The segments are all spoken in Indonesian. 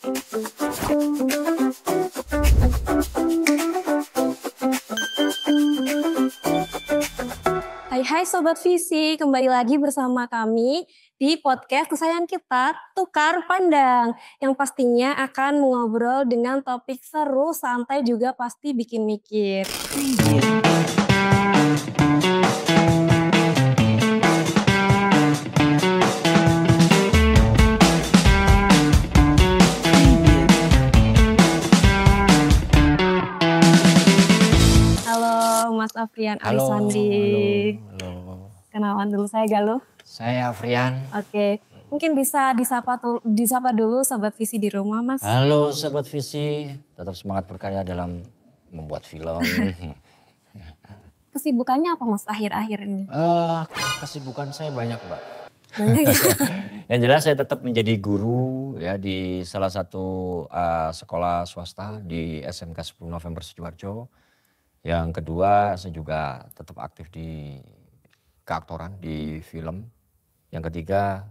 Hai Sobat Visi, kembali lagi bersama kami di podcast kesayangan kita, Tukar Pandang. Yang pastinya akan mengobrol dengan topik seru, santai juga pasti bikin mikir. Halo Mas Afrian Arisandi. Halo. Kenalan dulu, saya Galuh. Saya Afrian. Oke, mungkin bisa disapa dulu Sobat Visi di rumah, Mas. Halo Sobat Visi, tetap semangat berkarya dalam membuat film. Kesibukannya apa Mas akhir-akhir ini? Kesibukan saya banyak, Mbak. Banyak ya? Yang jelas saya tetap menjadi guru ya di salah satu sekolah swasta di SMK 10 November Sidoarjo. Yang kedua saya juga tetap aktif di keaktoran di film. Yang ketiga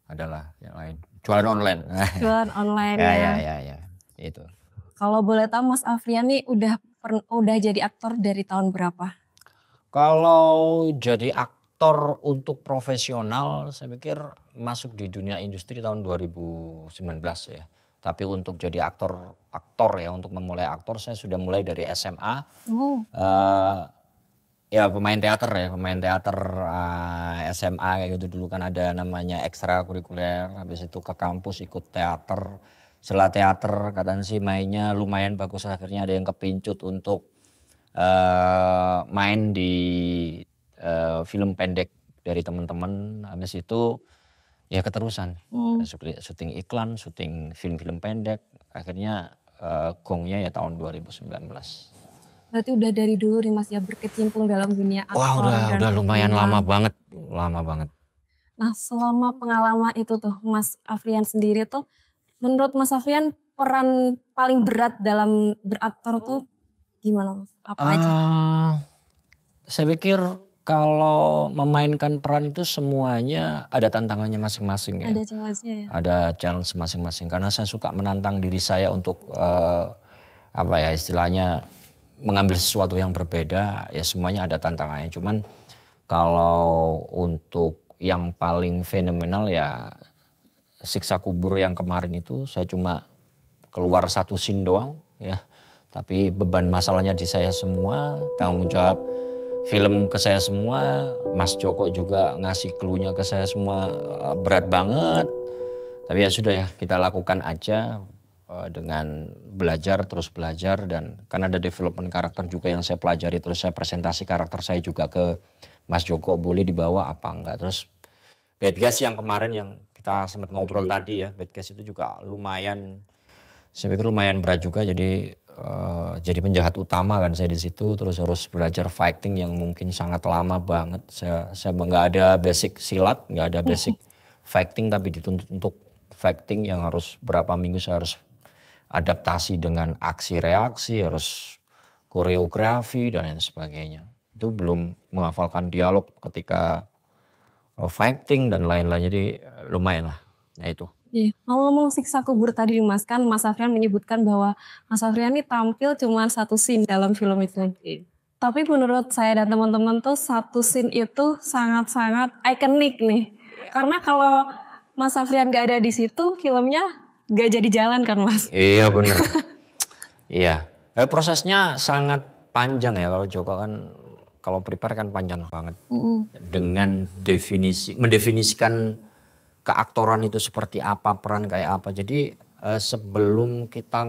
adalah yang lain, jualan online. Jualan online ya, itu. Kalau boleh tahu Mas Afrian nih udah jadi aktor dari tahun berapa? Kalau jadi aktor untuk profesional saya pikir masuk di dunia industri tahun 2019 ya. Tapi untuk jadi aktor ya, untuk memulai aktor saya sudah mulai dari SMA. Ya pemain teater SMA kayak gitu. Dulu kan ada namanya ekstrakurikuler, habis itu ke kampus ikut teater. Setelah teater katanya sih mainnya lumayan bagus, akhirnya ada yang kepincut untuk main di film pendek dari teman-teman. Habis itu ya keterusan, syuting iklan, syuting film-film pendek, akhirnya gongnya ya tahun 2019. Berarti udah dari dulu nih Mas ya berkecimpung dalam dunia aktor. Wah udah lumayan lama banget. Nah selama pengalaman itu tuh Mas Afrian sendiri tuh, menurut Mas Afrian peran paling berat dalam beraktor tuh gimana Mas? Apa aja? Saya pikir kalau memainkan peran itu semuanya ada tantangannya masing-masing ya. Ada challenge-nya ya? Ada challenge masing-masing karena saya suka menantang diri saya untuk istilahnya mengambil sesuatu yang berbeda, ya semuanya ada tantangannya. Cuman kalau untuk yang paling fenomenal ya Siksa Kubur yang kemarin itu saya cuma keluar satu scene doang ya. Tapi beban masalahnya di saya semua, tanggung jawab film ke saya semua, Mas Joko juga ngasih clue-nya ke saya semua, berat banget. Tapi ya sudah ya, kita lakukan aja dengan terus belajar dan kan ada development karakter juga yang saya pelajari, terus saya presentasi karakter saya juga ke Mas Joko, boleh dibawa apa enggak. Terus Bad Guys yang kemarin yang kita sempat ngobrol tadi ya, Bad Guys itu juga lumayan, saya pikir lumayan berat juga, jadi penjahat utama kan saya di situ, terus harus belajar fighting yang mungkin sangat lama banget. Saya nggak ada basic silat, nggak ada basic fighting, tapi dituntut untuk fighting yang harus berapa minggu saya harus adaptasi dengan aksi reaksi, harus koreografi dan lain sebagainya. Itu belum menghafalkan dialog ketika fighting dan lain-lain, jadi lumayan lah. Nah itu. Iya. Ngomong Siksa Kubur tadi Mas, kan Mas Afrian menyebutkan bahwa Mas Afrian ini tampil cuma satu scene dalam film itu. Tapi menurut saya dan teman-teman tuh satu scene itu sangat-sangat ikonik nih. Karena kalau Mas Afrian gak ada di situ, filmnya gak jadi jalan kan Mas? Iya benar. Iya. Prosesnya sangat panjang ya, kalau Joko kan kalau prepare kan panjang banget. Dengan mendefinisikan keaktoran itu seperti apa, peran kayak apa. Jadi sebelum kita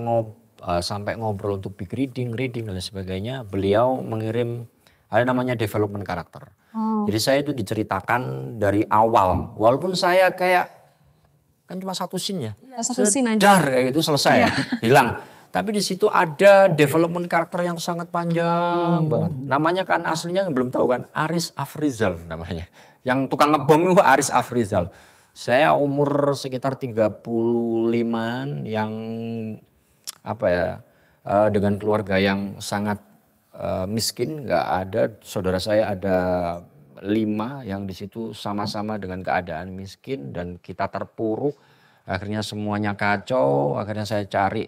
sampai ngobrol untuk big reading dan sebagainya, beliau mengirim ada namanya development karakter. Jadi saya itu diceritakan dari awal, walaupun saya kayak kan cuma satu scene ya, satu scene aja kayak gitu selesai ya, hilang. Tapi di situ ada development karakter yang sangat panjang banget. Namanya kan aslinya belum tahu kan, Aris Afrizal namanya. Yang tukang ngebom itu Aris Afrizal. Saya umur sekitar 35-an yang dengan keluarga yang sangat miskin, nggak ada, saudara saya ada 5 yang di situ sama-sama dengan keadaan miskin dan kita terpuruk. akhirnya semuanya kacau, akhirnya saya cari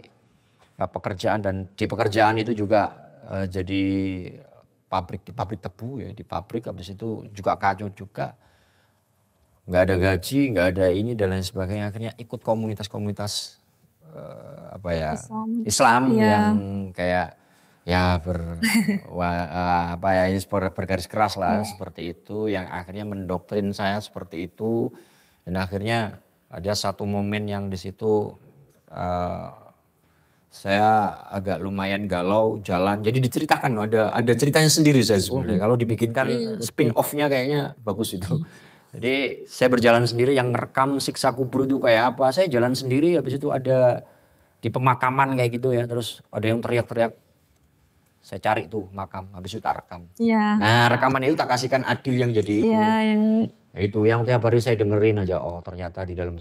pekerjaan dan di pekerjaan itu juga jadi pabrik tebu ya, di pabrik habis itu juga kacau juga. Nggak ada gaji, nggak ada ini dan lain sebagainya. Akhirnya ikut komunitas-komunitas apa ya Islam. Islam Iya. yang kayak ya apa ya ini bergaris keras lah seperti itu yang akhirnya mendoktrin saya seperti itu dan akhirnya ada satu momen yang di situ eh, saya agak lumayan galau jalan jadi diceritakan ada ceritanya sendiri saya sebenarnya kalau dibikinkan spin off-nya kayaknya bagus itu. Jadi saya berjalan sendiri yang ngerekam siksa kubur itu kayak apa. Saya jalan sendiri habis itu ada di pemakaman kayak gitu ya. Terus ada yang teriak-teriak. Saya cari tuh makam habis itu tak rekam. Iya. Nah rekaman itu tak kasihkan Adil yang jadi itu. Iya, yang Itu yang tiap hari saya dengerin aja. Oh ternyata di dalam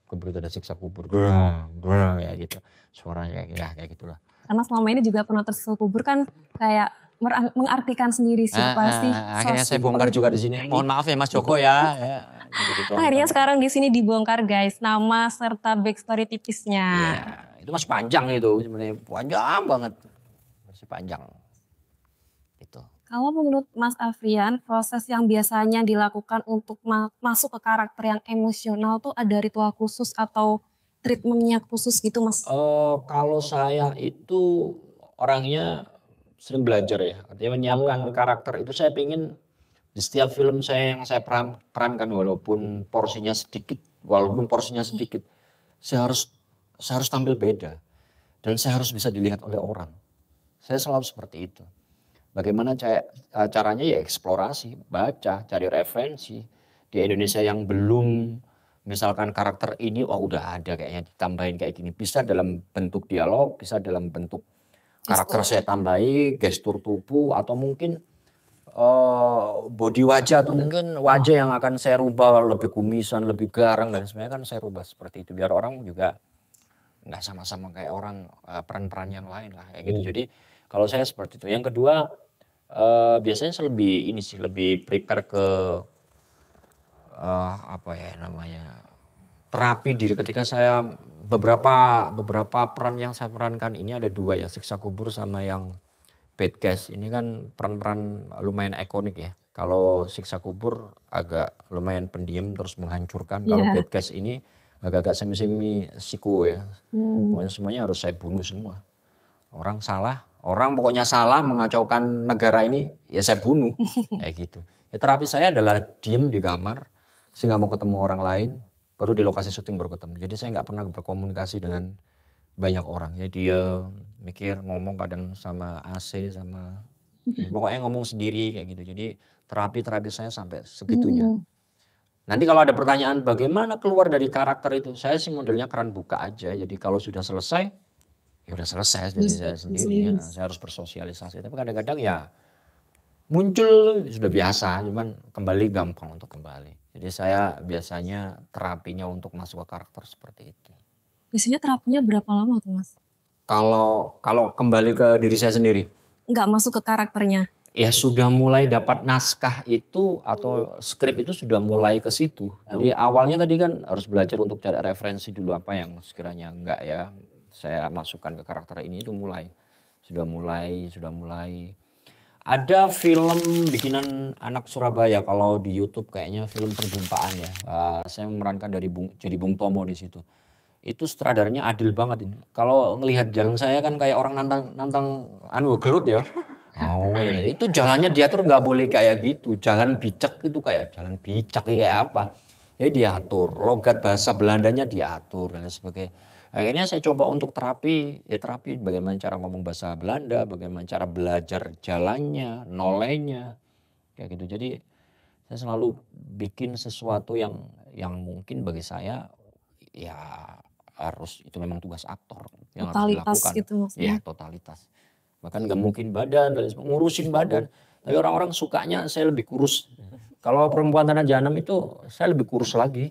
kubur itu ada siksa kubur. Ya gitu. Suaranya kayak gitulah. karena selama ini juga pernah tersiksa kubur kan kayak mengartikan sendiri sih pasti. Akhirnya saya bongkar juga di sini. Mohon maaf ya Mas Joko ya. Gitu-gitu. Akhirnya sekarang di sini dibongkar guys, nama serta backstory tipisnya. Ya, itu masih panjang itu sebenarnya panjang banget. Masih panjang. Itu. Kalau menurut Mas Afrian, proses yang biasanya dilakukan untuk masuk ke karakter yang emosional tuh ada ritual khusus atau treatmentnya khusus gitu Mas? Kalau saya itu orangnya sering belajar ya. Artinya menyiapkan karakter itu saya pingin di setiap film saya yang saya perankan walaupun porsinya sedikit, saya harus tampil beda dan saya harus bisa dilihat oleh orang. Saya selalu seperti itu. Bagaimana caranya ya eksplorasi, baca, cari referensi. Di Indonesia yang belum misalkan karakter ini wah udah ada kayaknya ditambahin kayak gini. Bisa dalam bentuk dialog, bisa dalam bentuk karakter saya tambahi, gestur tubuh atau mungkin body wajah atau mungkin wajah yang akan saya rubah lebih kumisan, lebih garang dan sebenarnya kan saya rubah seperti itu biar orang juga nggak sama-sama kayak orang peran-peran yang lain lah kayak gitu. Jadi kalau saya seperti itu. Yang kedua biasanya saya lebih prepare ke apa ya namanya terapi diri ketika saya beberapa peran yang saya perankan ini ada dua ya siksa kubur sama yang bad guys ini kan peran-peran lumayan ikonik ya. Kalau siksa kubur agak lumayan pendiam terus menghancurkan. Kalau bad guys ini agak-agak semi-semi psiko ya. Pokoknya semuanya harus saya bunuh semua. Orang pokoknya salah mengacaukan negara ini ya saya bunuh kayak gitu. Ya, terapi saya adalah diem di kamar sehingga mau ketemu orang lain baru di lokasi syuting baru ketemu. Jadi saya nggak pernah berkomunikasi dengan banyak orang ya dia mikir ngomong kadang sama AC sama pokoknya ngomong sendiri kayak gitu. Jadi terapi saya sampai segitunya. Nanti kalau ada pertanyaan bagaimana keluar dari karakter itu, saya sih modelnya keran buka aja. Jadi kalau sudah selesai ya udah selesai jadi saya sendiri ya. Saya harus bersosialisasi. Tapi kadang-kadang ya muncul sudah biasa, cuman kembali gampang untuk kembali. Jadi saya biasanya terapinya untuk masuk ke karakter seperti itu. Biasanya terapinya berapa lama tuh Mas? Kalau kembali ke diri saya sendiri. Nggak masuk ke karakternya? Ya sudah mulai dapat naskah itu atau skrip itu sudah mulai ke situ. Jadi awalnya tadi kan harus belajar untuk cari referensi dulu apa yang sekiranya enggak ya. Saya masukkan ke karakter ini itu sudah mulai. Ada film bikinan anak Surabaya kalau di YouTube kayaknya film Perjumpaan ya. Saya memerankan jadi Bung Tomo di situ. Itu sutradaranya adil banget ini. Kalau ngelihat jalan saya kan kayak orang nantang gelut ya. Oh ya, itu jalannya diatur nggak boleh kayak gitu. Jalan bicak itu kayak jalan bicak kayak apa. Ya diatur, logat bahasa Belandanya diatur dan sebagainya. Akhirnya saya coba untuk terapi bagaimana cara ngomong bahasa Belanda, bagaimana cara belajar jalannya, nolenya, kayak gitu. Jadi saya selalu bikin sesuatu yang mungkin bagi saya ya harus itu memang tugas aktor yang harus dilakukan. Gitu maksudnya? Ya totalitas. Bahkan nggak mungkin badan, ngurusin badan. Tapi orang-orang sukanya saya lebih kurus. Kalau Perempuan Tanah Jahanam itu saya lebih kurus lagi.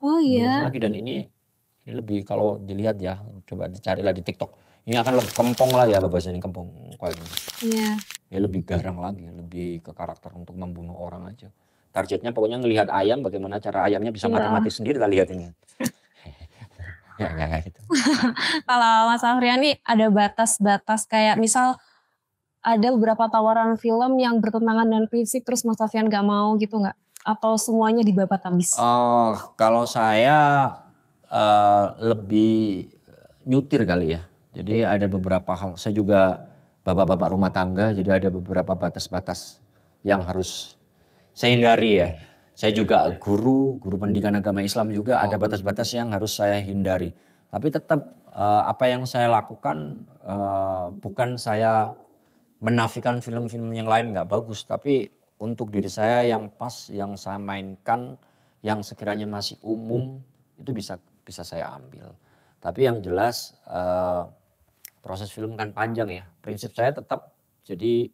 Oh iya. Lagi dan ini lebih kalau dilihat ya, coba dicarilah di TikTok. Ini akan lebih kempong lah ya bahasa ini kempong kayak gini. Iya. Ya lebih garang lagi, lebih ke karakter untuk membunuh orang aja. Targetnya pokoknya ngelihat ayam bagaimana cara ayamnya bisa mati-mati sendiri lah lihat ini. Enggak gitu. Kalau Mas Afrian nih ada batas-batas kayak misal ada beberapa tawaran film yang bertentangan dengan prinsip terus Mas Afrian gak mau gitu nggak? Atau semuanya dibabat habis? Oh, kalau saya lebih nyutir kali ya. Jadi ada beberapa hal, saya juga bapak-bapak rumah tangga, jadi ada beberapa batas-batas yang harus saya hindari ya. Saya juga guru pendidikan agama Islam juga ada batas-batas yang harus saya hindari. Tapi tetap apa yang saya lakukan bukan saya menafikan film-film yang lain nggak bagus, tapi untuk diri saya yang pas, yang saya mainkan, yang sekiranya masih umum itu bisa saya ambil. Tapi yang jelas proses film kan panjang ya. Prinsip saya tetap jadi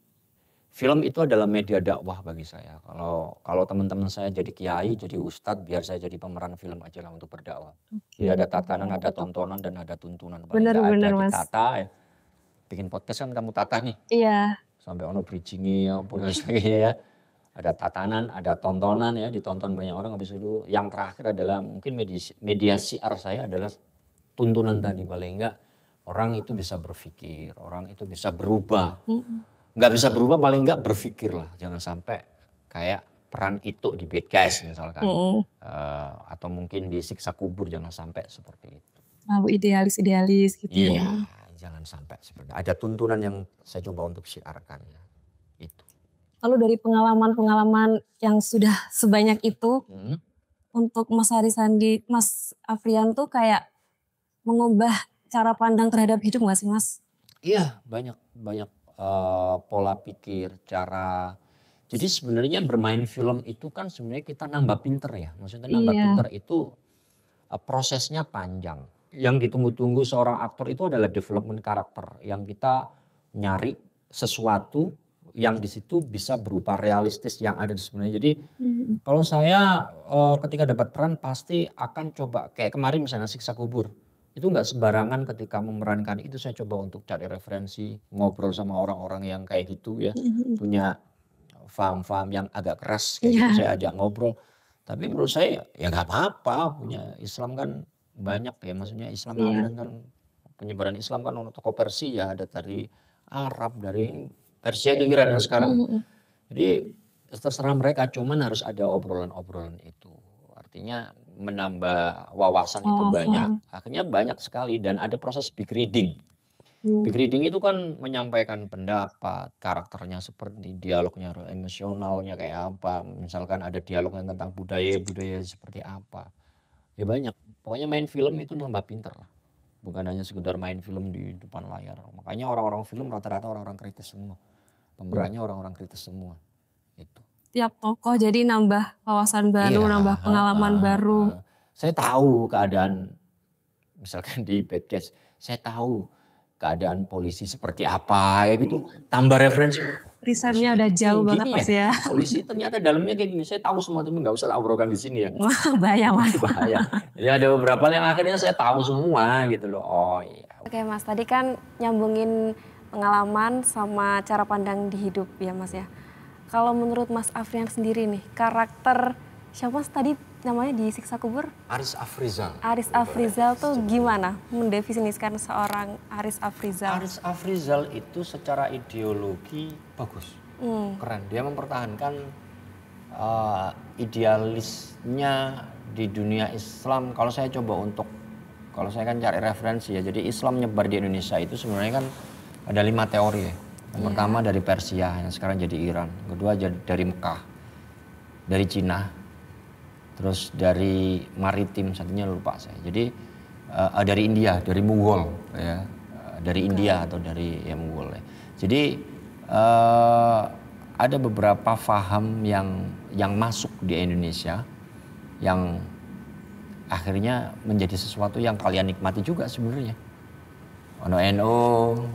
film itu adalah media dakwah bagi saya. Kalau teman-teman saya jadi kiai, jadi ustadz, biar saya jadi pemeran film aja lah untuk berdakwah. Jadi ada tatanan, ada tontonan dan ada tuntunan. Paling nggak Bener-bener ada Mas. ditata ya. Bikin podcast kan kamu tata nih. Iya. Sampai ono bridgingnya dan sebagainya ya. Ada tatanan, ada tontonan ya, ditonton banyak orang. Habis itu yang terakhir adalah mungkin media siar saya adalah tuntunan tadi. Paling enggak orang itu bisa berpikir, orang itu bisa berubah. Nggak bisa berubah paling enggak berpikir lah. Jangan sampai kayak peran itu di Bad Guys misalkan. Atau mungkin di Siksa Kubur, jangan sampai seperti itu. Lalu idealis-idealis gitu Iya. ya. Jangan sampai seperti ada tuntunan yang saya coba untuk siarkan ya. Itu. Lalu dari pengalaman-pengalaman yang sudah sebanyak itu untuk Mas Mas Afrian tuh kayak mengubah cara pandang terhadap hidup gak sih Mas? Iya, banyak pola pikir, cara. Jadi sebenarnya bermain film itu kan sebenarnya kita nambah pinter ya. Maksudnya nambah pinter itu prosesnya panjang. Yang ditunggu-tunggu seorang aktor itu adalah development karakter. Yang kita nyari sesuatu yang di situ bisa berupa realistis yang ada sebenarnya. Jadi kalau saya ketika dapat peran pasti akan coba kayak kemarin misalnya Siksa Kubur. Itu nggak sembarangan ketika memerankan itu saya coba untuk cari referensi, ngobrol sama orang-orang yang kayak gitu ya. Punya faham-faham yang agak keras kayak gitu saya ajak ngobrol. Tapi menurut saya ya nggak apa-apa, punya Islam kan banyak ya, maksudnya Islam kan penyebaran Islam kan untuk tokoh Persia, ada dari Arab, dari Persia juga ada sekarang. Jadi terserah mereka, cuman harus ada obrolan-obrolan itu. Artinya menambah wawasan itu banyak. Akhirnya banyak sekali dan ada proses big reading. Big reading itu kan menyampaikan pendapat, karakternya seperti dialognya emosionalnya kayak apa. Misalkan ada dialognya tentang budaya seperti apa. Ya banyak. Pokoknya main film itu nambah pinter lah. Bukan hanya sekedar main film di depan layar. Makanya orang-orang film rata-rata orang-orang kritis semua. Pemerannya orang-orang kritis semua. Itu. Tiap tokoh jadi nambah wawasan baru, nambah pengalaman baru. Saya tahu keadaan, misalkan di Bad Guys, saya tahu keadaan polisi seperti apa, ya gitu. Tambah referensi. Risetnya udah jauh banget Mas ya. Polisi ternyata dalamnya kayak gini, saya tahu semua, tapi nggak usah obrolkan di sini ya. Bahaya Mas. Bahaya. Jadi ada beberapa yang akhirnya saya tahu semua gitu loh. Oh iya. Oke Mas, tadi kan nyambungin pengalaman sama cara pandang di hidup ya Mas ya. Kalau menurut Mas Afrian sendiri nih, karakter siapa Mas tadi namanya di Siksa Kubur? Aris Afrizal. Aris Afrizal tuh gimana mendefinisikan seorang Aris Afrizal? Aris Afrizal itu secara ideologi bagus, keren. Dia mempertahankan idealisnya di dunia Islam. Kalau saya kan cari referensi ya. Jadi Islam nyebar di Indonesia itu sebenarnya kan ada 5 teori ya. Yang pertama dari Persia yang sekarang jadi Iran. Kedua dari Mekah, dari Cina. Terus dari maritim, satunya lupa saya. Jadi dari India, dari Mughal ya. Dari India atau dari Mughal ya. Jadi ada beberapa faham yang masuk di Indonesia yang akhirnya menjadi sesuatu yang kalian nikmati juga sebenarnya. Ono NU,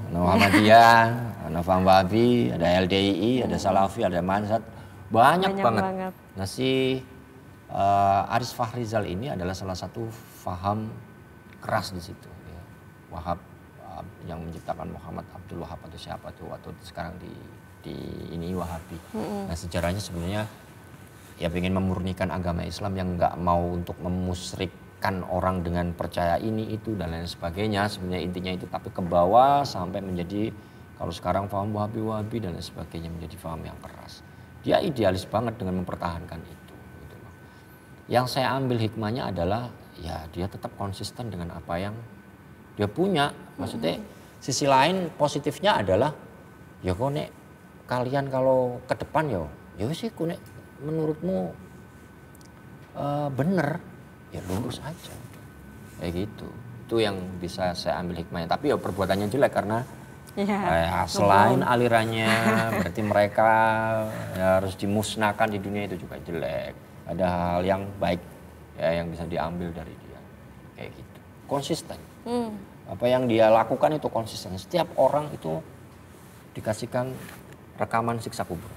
ono Muhammadiyah, ono Faham Wahabi, ada LDII, ada Salafi, ada Mansat. Banyak banget. Nah si Aris Fahrizal ini adalah salah satu faham keras di situ. Ya. Wahab yang menciptakan Muhammad Abdul Wahab atau siapa tuh waktu sekarang di ini Wahabi. Nah sejarahnya sebenarnya ya pengen memurnikan agama Islam yang nggak mau untuk memusrik kan orang dengan percaya ini itu dan lain sebagainya, sebenarnya intinya itu, tapi ke bawah sampai menjadi kalau sekarang paham wahabi dan lain sebagainya menjadi paham yang keras. Dia idealis banget dengan mempertahankan itu gitu loh. Yang saya ambil hikmahnya adalah ya dia tetap konsisten dengan apa yang dia punya. Maksudnya sisi lain positifnya adalah ya kok nek kalian kalau ke depan ya sih kok nek menurutmu bener ya lurus aja kayak gitu. Itu yang bisa saya ambil hikmahnya, tapi ya perbuatannya jelek karena selain alirannya berarti mereka ya harus dimusnahkan di dunia, itu juga jelek. Ada hal yang baik ya yang bisa diambil dari dia kayak gitu, konsisten. Apa yang dia lakukan itu konsisten. Setiap orang itu dikasihkan rekaman siksa kubur.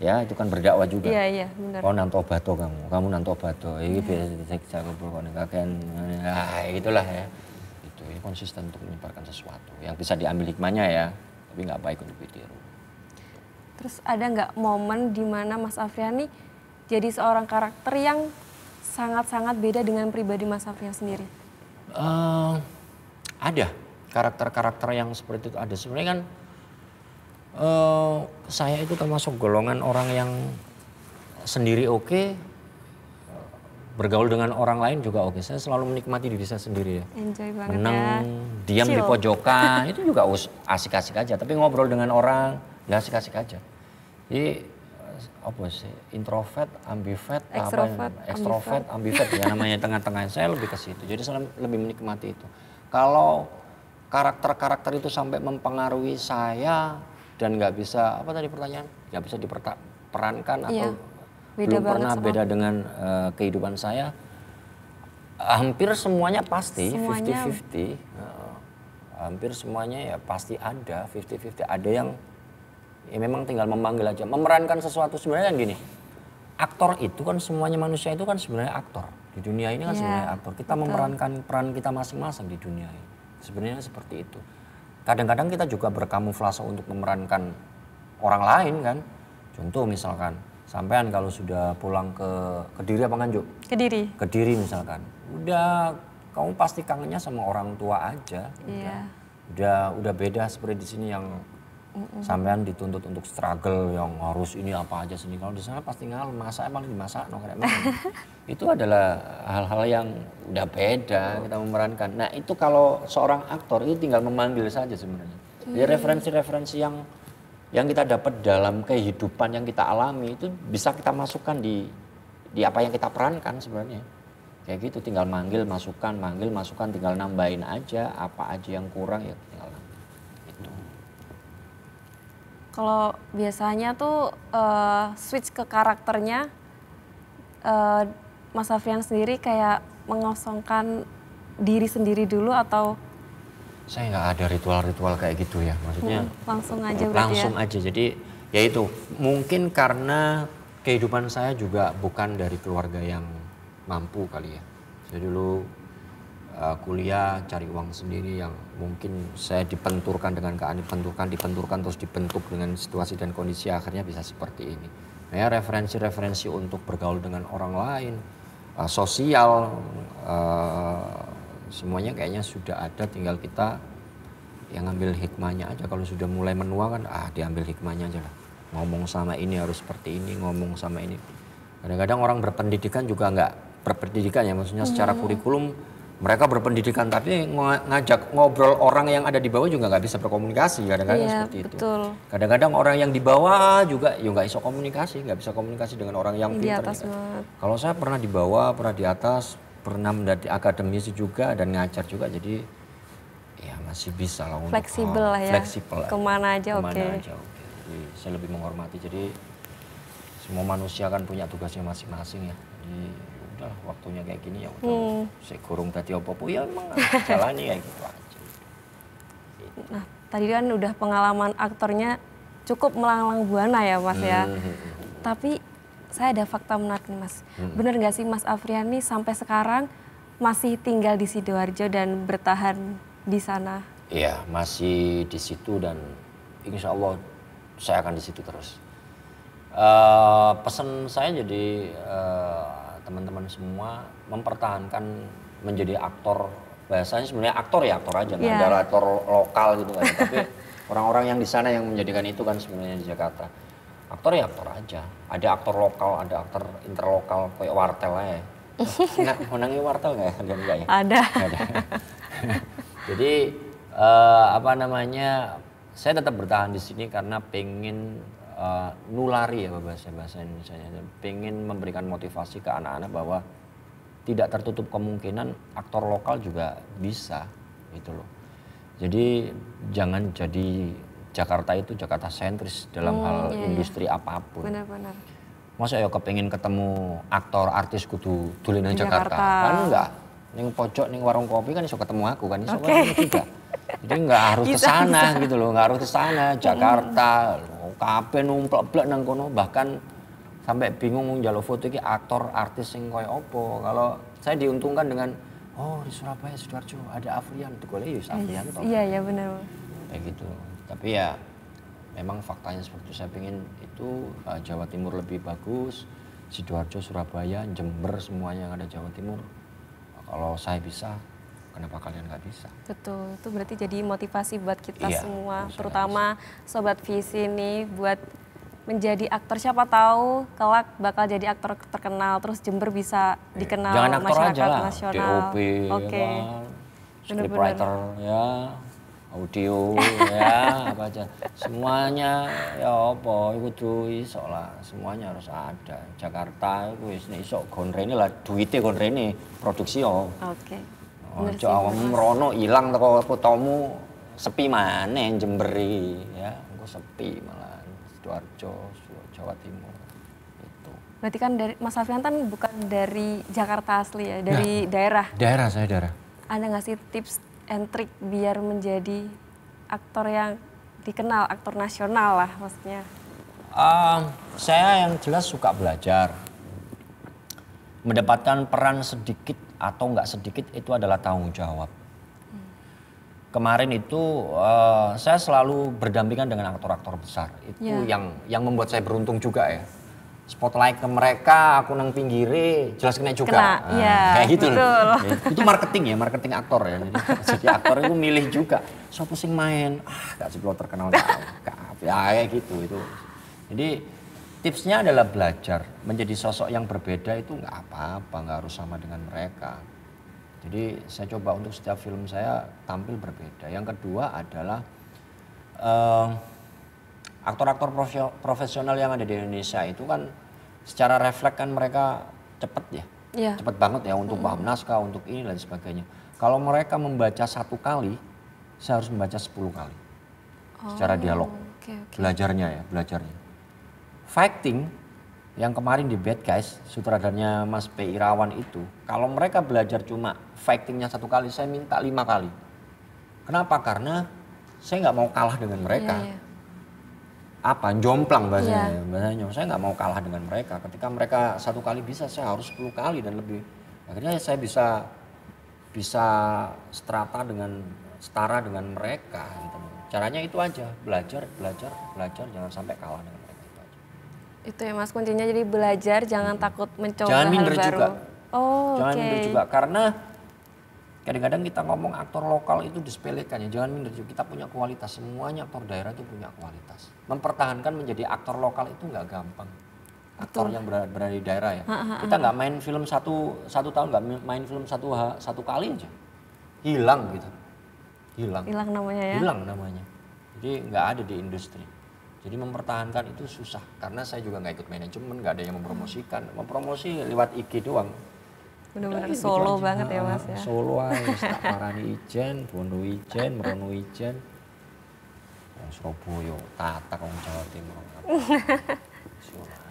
Ya itu kan berdakwah juga. Iya benar. Kau nanto bato kamu nanto bato. Ini biasa siksa kubur kau kakek. Itulah ya. Itu ya, konsisten untuk menyebarkan sesuatu yang bisa diambil hikmahnya ya, tapi nggak baik untuk ditiru. Terus ada nggak momen di mana Mas Afriani jadi seorang karakter yang sangat-sangat beda dengan pribadi Mas Afriani sendiri? Ada karakter-karakter yang seperti itu ada. Sebenarnya kan saya itu termasuk golongan orang yang sendiri oke, bergaul dengan orang lain juga oke. Saya selalu menikmati diri saya sendiri ya. Enjoy banget Menang, ya. diam di pojokan, itu juga asik-asik aja. Tapi ngobrol dengan orang, ya asik-asik aja. Jadi apa sih, introvert, ambivert, ekstrovert, ambivert ya namanya tengah-tengah. Saya lebih ke situ. Jadi saya lebih menikmati itu. Kalau karakter-karakter itu sampai mempengaruhi saya dan nggak bisa, apa tadi pertanyaan, nggak bisa diperankan atau belum pernah beda dengan kehidupan saya, hampir semuanya pasti 50-50. Hampir semuanya ya pasti ada 50-50. Ada yang ya memang tinggal memanggil aja, memerankan sesuatu. Sebenarnya kan gini, aktor itu kan semuanya, manusia itu kan sebenarnya aktor. Di dunia ini kan sebenarnya aktor. Kita memerankan peran kita masing-masing di dunia ini. Sebenarnya seperti itu. Kadang-kadang kita juga berkamuflase untuk memerankan orang lain kan. Contoh misalkan, sampean kalau sudah pulang ke Kediri apa Nganjuk? Kediri misalkan. Udah kamu pasti kangennya sama orang tua aja. Udah beda seperti di sini yang sampean dituntut untuk struggle yang harus ini apa aja sini. Kalau di sana pasti ngalem, masak paling dimasak no kayak Itu adalah hal-hal yang udah beda kita memerankan. Nah itu kalau seorang aktor itu tinggal memanggil saja sebenarnya. Jadi referensi-referensi yang kita dapat dalam kehidupan yang kita alami itu bisa kita masukkan di apa yang kita perankan sebenarnya. Kayak gitu, tinggal manggil masukan, tinggal nambahin aja apa aja yang kurang ya tinggal nambahin. Itu. Kalau biasanya tuh switch ke karakternya, Mas Afrian sendiri kayak mengosongkan diri sendiri dulu atau? Saya nggak ada ritual-ritual kayak gitu ya, maksudnya langsung aja berarti langsung aja. Jadi ya itu mungkin karena kehidupan saya juga bukan dari keluarga yang mampu kali ya. Saya dulu kuliah cari uang sendiri yang mungkin saya dibenturkan dengan dibenturkan terus dibentuk dengan situasi dan kondisi akhirnya bisa seperti ini. Nah, ya referensi-referensi untuk bergaul dengan orang lain, sosial, semuanya kayaknya sudah ada, tinggal kita yang ngambil hikmahnya aja. Kalau sudah mulai menua kan diambil hikmahnya aja lah. Ngomong sama ini harus seperti ini, ngomong sama ini. Kadang-kadang orang berpendidikan juga nggak berpendidikan ya, maksudnya secara kurikulum mereka berpendidikan tapi ngajak ngobrol orang yang ada di bawah juga nggak bisa berkomunikasi, kadang-kadang seperti itu. Kadang-kadang orang yang di bawah juga ya nggak bisa komunikasi dengan orang yang pintar. Kalau saya pernah di bawah, pernah di atas, pernah menjadi akademisi juga dan ngajar juga, jadi ya masih bisa lah untuk fleksibel lah ya, kemana aja oke. Jadi saya lebih menghormati, jadi semua manusia kan punya tugasnya masing-masing ya. Jadi udah waktunya kayak gini ya udah, saya kurung tadi apa-apa ya emang jalani kayak gitu aja. Nah tadi kan udah pengalaman aktornya cukup melanglang buana ya Mas ya. Tapi saya ada fakta menarik nih Mas. Bener gak sih Mas Afriani sampai sekarang masih tinggal di Sidoarjo dan bertahan di sana? Iya masih di situ dan insya Allah saya akan di situ terus. Pesan saya jadi teman-teman semua mempertahankan menjadi aktor. Bahasanya sebenarnya aktor ya aktor aja, nggak ada aktor lokal gitu kan. Tapi orang-orang yang di sana yang menjadikan itu kan sebenarnya di Jakarta. Aktor ya aktor aja. Ada aktor lokal, ada aktor interlokal kayak wartel aja. Menangi wartel nggak ya? Enggak ya? Ada. Ada. Jadi apa namanya? Saya tetap bertahan di sini karena pengen nulari ya bahasa Indonesia-nya. Pengen memberikan motivasi ke anak-anak bahwa tidak tertutup kemungkinan aktor lokal juga bisa gitu loh. Jadi jangan jadi Jakarta itu Jakarta sentris dalam hal industri apapun. Benar-benar. Masa ya kepengen ketemu aktor artis kudu dolenan Jakarta. Kan enggak. Ning pojok ning warung kopi kan iso ketemu aku kan iso ketemu juga. Jadi enggak harus ke sana gitu loh, enggak harus ke sana. Jakarta kabeh numplek-plek nang kono bahkan sampai bingung njaluk foto iki aktor artis sing koyo opo. Kalau saya diuntungkan dengan di Surabaya Sidoarjo ada Afrian digoleki ya Afrian toh. Iya benar. Kayak gitu. Tapi ya memang faktanya seperti itu. Saya pengen itu Jawa Timur lebih bagus, Sidoarjo, Surabaya, Jember semuanya yang ada Jawa Timur. Kalau saya bisa, kenapa kalian nggak bisa? Betul, itu berarti jadi motivasi buat kita semua, terutama bisa. Sobat Visi ini buat menjadi aktor. Siapa tahu kelak bakal jadi aktor terkenal, terus Jember bisa dikenal jangan aktor masyarakat aja lah, nasional. DOP, ya, scriptwriter, ya, audio, ya, apa aja. Semuanya ya apa, itu iso lah, semuanya harus ada. Jakarta itu iso gondrene lah, duitnya gondrene, produksi yo. Oke. Ojo awakmu merono ilang teko kotamu sepi maneh Jemberi ya, engko sepi malah Sidoarjo, Jawa Timur. Itu. Berarti kan dari Mas Afrian kan bukan dari Jakarta asli ya, dari daerah. Daerah saya daerah. Ada nggak sih tips and trick biar menjadi aktor yang dikenal, aktor nasional lah maksudnya? Saya yang jelas suka belajar. Mendapatkan peran sedikit atau nggak sedikit itu adalah tanggung jawab. Kemarin itu saya selalu berdampingan dengan aktor-aktor besar. Itu yang membuat saya beruntung juga ya. Spotlight ke mereka, aku nang pinggire, jelas kena juga. Kayak gitu loh. Itu marketing ya, marketing aktor ya. Jadi aktor itu milih juga. Siapa sing main? Gak sebelum terkenal ya kayak gitu itu. Jadi tipsnya adalah belajar. Menjadi sosok yang berbeda itu nggak apa-apa, nggak harus sama dengan mereka. Jadi saya coba untuk setiap film saya tampil berbeda. Yang kedua adalah aktor-aktor profesional yang ada di Indonesia itu kan secara refleks kan mereka cepet ya. Cepet banget ya untuk paham naskah, untuk ini dan sebagainya. Kalau mereka membaca 1 kali, saya harus membaca 10 kali. Secara dialog. Belajarnya. Fighting yang kemarin di Bad Guys, sutradaranya Mas P. Irawan itu, kalau mereka belajar cuma fightingnya 1 kali, saya minta 5 kali. Kenapa? Karena saya nggak mau kalah dengan mereka. Apa? Jomplang bahasanya. Saya nggak mau kalah dengan mereka. Ketika mereka 1 kali bisa, saya harus 10 kali dan lebih. Akhirnya saya bisa setara dengan mereka. Gitu. Caranya itu aja, belajar, jangan sampai kalah dengan mereka. Itu ya Mas, kuncinya jadi belajar, jangan takut mencoba jangan minder hal baru. Juga. Jangan minder juga, karena kadang-kadang kita ngomong aktor lokal itu disepelekan ya, jangan minder juga. Kita punya kualitas, semuanya aktor daerah itu punya kualitas. Mempertahankan menjadi aktor lokal itu nggak gampang. Aktor yang berada di daerah ya. Kita nggak main film satu tahun, nggak main film satu kali aja. Hilang gitu. Hilang namanya ya. Hilang namanya. Jadi nggak ada di industri. Jadi mempertahankan itu susah karena saya juga nggak ikut manajemen, nggak ada yang mempromosikan, mempromosi lewat IG doang. Benar-benar solo gitu banget ya Mas ya. Solo aja, tak parani ijen, bondo ijen, merono ijen, Surabaya, Tatak, Jawa Timur.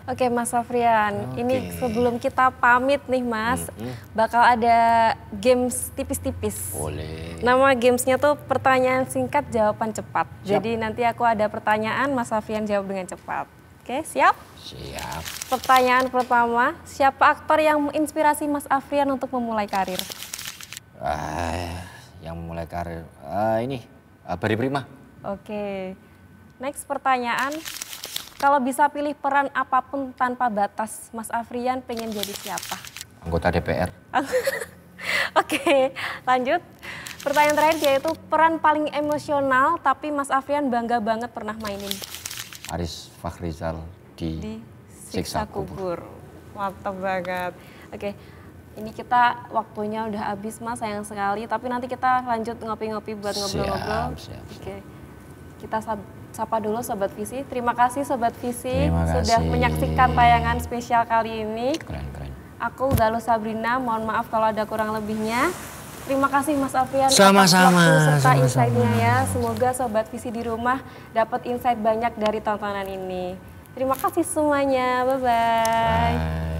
Oke Mas Afrian, ini sebelum kita pamit nih Mas, bakal ada games tipis-tipis. Boleh. Nama gamesnya tuh pertanyaan singkat, jawaban cepat. Siap. Jadi nanti aku ada pertanyaan, Mas Afrian jawab dengan cepat. Oke, siap? Siap. Pertanyaan pertama, siapa aktor yang menginspirasi Mas Afrian untuk memulai karir? Yang memulai karir, ini Barry Prima. Oke, next pertanyaan. Kalau bisa pilih peran apapun tanpa batas, Mas Afrian pengen jadi siapa? anggota DPR. Oke, lanjut. Pertanyaan terakhir yaitu peran paling emosional tapi Mas Afrian bangga banget pernah mainin. Aris Fakhrizal di Siksa Kubur. Mantap banget. Oke, ini kita waktunya udah habis Mas, sayang sekali. Tapi nanti kita lanjut ngopi-ngopi buat ngobrol-ngobrol. Siap. Oke, kita sapa dulu Sobat Visi. Terima kasih Sobat Visi Terima sudah kasih. menyaksikan tayangan spesial kali ini. Keren. Aku Dalu Sabrina, mohon maaf kalau ada kurang lebihnya. Terima kasih Mas Afrian Sama-sama, atas waktu serta sama-sama. insight-nya ya. Semoga Sobat Visi di rumah dapat insight banyak dari tontonan ini. Terima kasih semuanya, bye-bye. Bye.